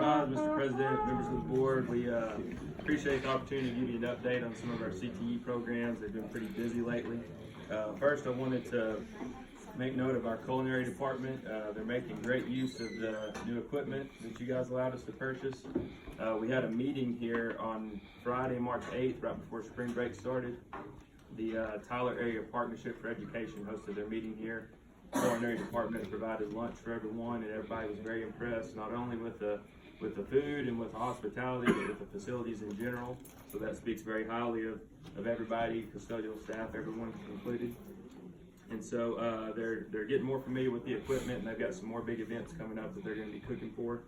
rise, Mr. President, members of the board. We appreciate the opportunity to give you an update on some of our CTE programs. They've been pretty busy lately. First, I wanted to make note of our culinary department. They're making great use of the new equipment that you guys allowed us to purchase. We had a meeting here on Friday, March 8th, right before spring break started. The Tyler Area Partnership for Education hosted their meeting here. The culinary department provided lunch for everyone, and everybody was very impressed, not only with the food and with the hospitality, but with the facilities in general. So that speaks very highly of everybody, custodial staff, everyone included. And so they're getting more familiar with the equipment, and they've got some more big events coming up that they're going to be cooking for.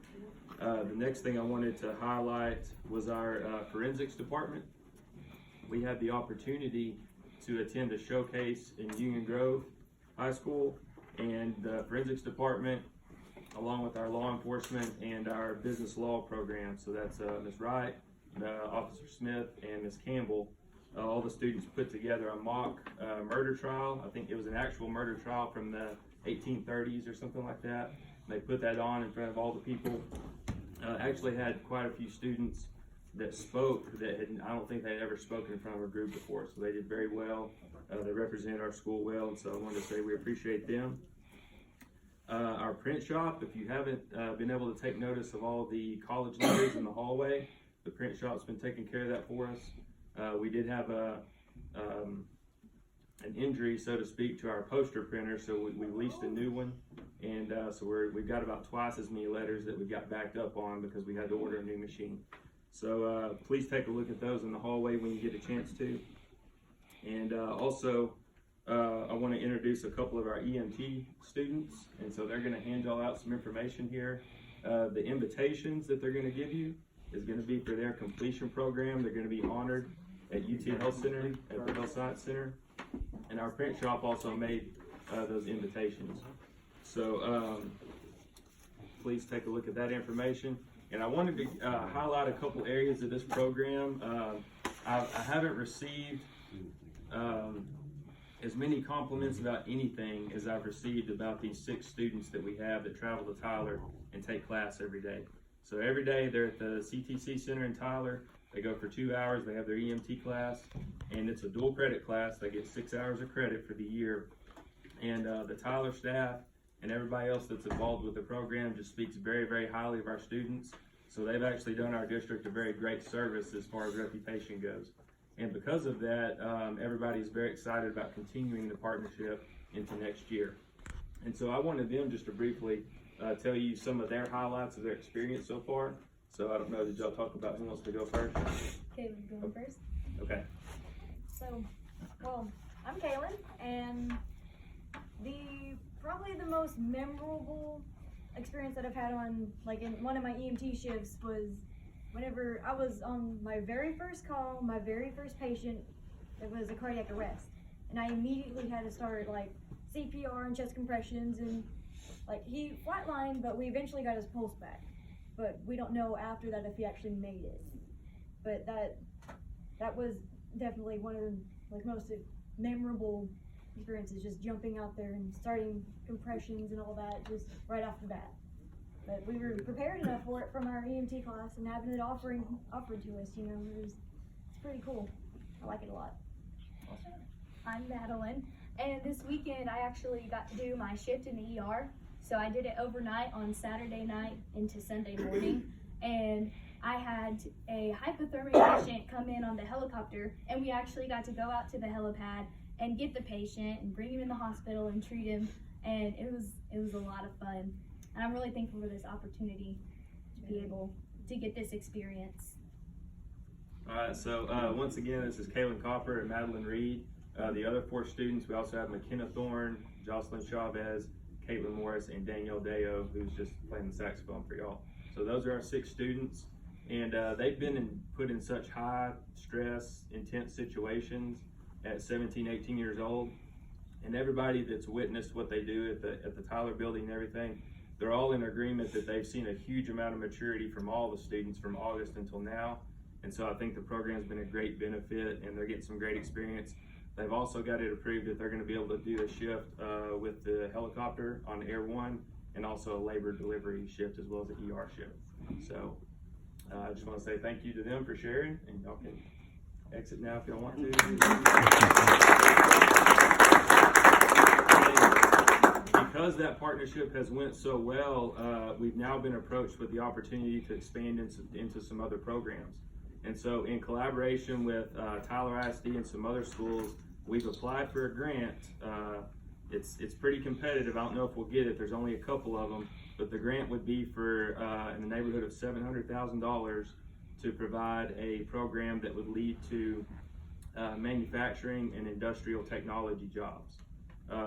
The next thing I wanted to highlight was our forensics department. We had the opportunity to attend a showcase in Union Grove High School, and the forensics department, along with our law enforcement and our business law program, so that's Ms. Wright, Officer Smith, and Ms. Campbell, all the students put together a mock murder trial. I think it was an actual murder trial from the 1830s or something like that. And they put that on in front of all the people. Actually had quite a few students that spoke that I don't think they'd ever spoken in front of a group before, so they did very well. They represent our school well, and so I wanted to say we appreciate them. Our print shop, if you haven't been able to take notice of all the college letters in the hallway, the print shop's been taking care of that for us. We did have an injury, so to speak, to our poster printer, so we leased a new one, and so we've got about twice as many letters that we got backed up on because we had to order a new machine. So please take a look at those in the hallway when you get a chance to. And also, I want to introduce a couple of our EMT students, and so they're going to hand y'all out some information here. The invitations that they're going to give you is going to be for their completion program. They're going to be honored at UT Health Center, at the Health Science Center, and our print shop also made those invitations. So please take a look at that information. And I wanted to highlight a couple areas of this program. I haven't received as many compliments about anything as I've received about these 6 students that we have that travel to Tyler and take class every day. So every day they're at the CTC Center in Tyler. They go for 2 hours. They have their EMT class, and it's a dual credit class. They get 6 hours of credit for the year. And the Tyler staff and everybody else that's involved with the program just speaks very, very highly of our students. So they've actually done our district a very great service as far as reputation goes. And because of that, everybody's very excited about continuing the partnership into next year. And so I wanted them just to briefly tell you some of their highlights of their experience so far. So I don't know, did y'all talk about who wants to go first? Kaylin going first. Okay. So, well, I'm Kaylin, and probably the most memorable experience that I've had on, like, in one of my EMT shifts was whenever I was on my very first call, my very first patient, it was a cardiac arrest. And I immediately had to start, like, CPR and chest compressions, and, like, he flatlined, but we eventually got his pulse back. But we don't know after that if he actually made it. But that was definitely one of the, like, most memorable experiences, just jumping out there and starting compressions and all that just right off the bat. But we were prepared enough for it from our EMT class, and having it offered to us, you know, it's pretty cool. I like it a lot. Awesome. I'm Madeline, and this weekend I actually got to do my shift in the ER. So I did it overnight on Saturday night into Sunday morning, and I had a hypothermic patient come in on the helicopter, and we actually got to go out to the helipad and get the patient and bring him in the hospital and treat him, and it was a lot of fun. And I'm really thankful for this opportunity to be able to get this experience. All right, so once again, this is Kaylin Copper and Madeline Reed. The other 4 students, we also have McKenna Thorne, Jocelyn Chavez, Caitlin Morris, and Danielle Deo, who's just playing the saxophone for y'all. So those are our 6 students, and they've been put in such high stress, intense situations at 17, 18 years old. And everybody that's witnessed what they do at the Tyler building and everything, they're all in agreement that they've seen a huge amount of maturity from all the students from August until now. And so I think the program's been a great benefit, and they're getting some great experience. They've also got it approved that they're going to be able to do a shift with the helicopter on Air 1 and also a labor delivery shift as well as an ER shift. So I just want to say thank you to them for sharing, and y'all can exit now if y'all want to. Because that partnership has went so well, we've now been approached with the opportunity to expand into some other programs. And so in collaboration with Tyler ISD and some other schools, we've applied for a grant. It's pretty competitive. I don't know if we'll get it. There's only a couple of them, but the grant would be for in the neighborhood of $700,000 to provide a program that would lead to manufacturing and industrial technology jobs.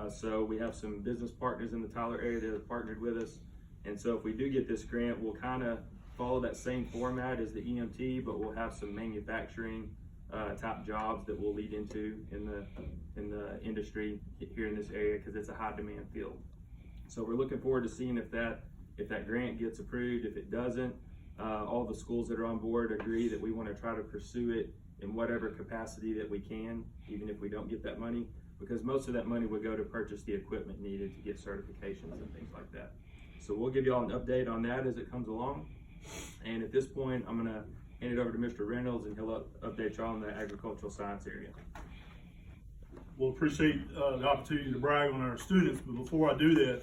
So we have some business partners in the Tyler area that have partnered with us. And so if we do get this grant, we'll kind of follow that same format as the EMT, but we'll have some manufacturing type jobs that we'll lead into in the industry here in this area, because it's a high demand field. So we're looking forward to seeing if that grant gets approved. If it doesn't, all the schools that are on board agree that we want to try to pursue it in whatever capacity that we can, even if we don't get that money, because most of that money would go to purchase the equipment needed to get certifications and things like that. So we'll give y'all an update on that as it comes along. And at this point, I'm going to hand it over to Mr. Reynolds, and he'll update y'all on the agricultural science area. We'll appreciate the opportunity to brag on our students, but before I do that,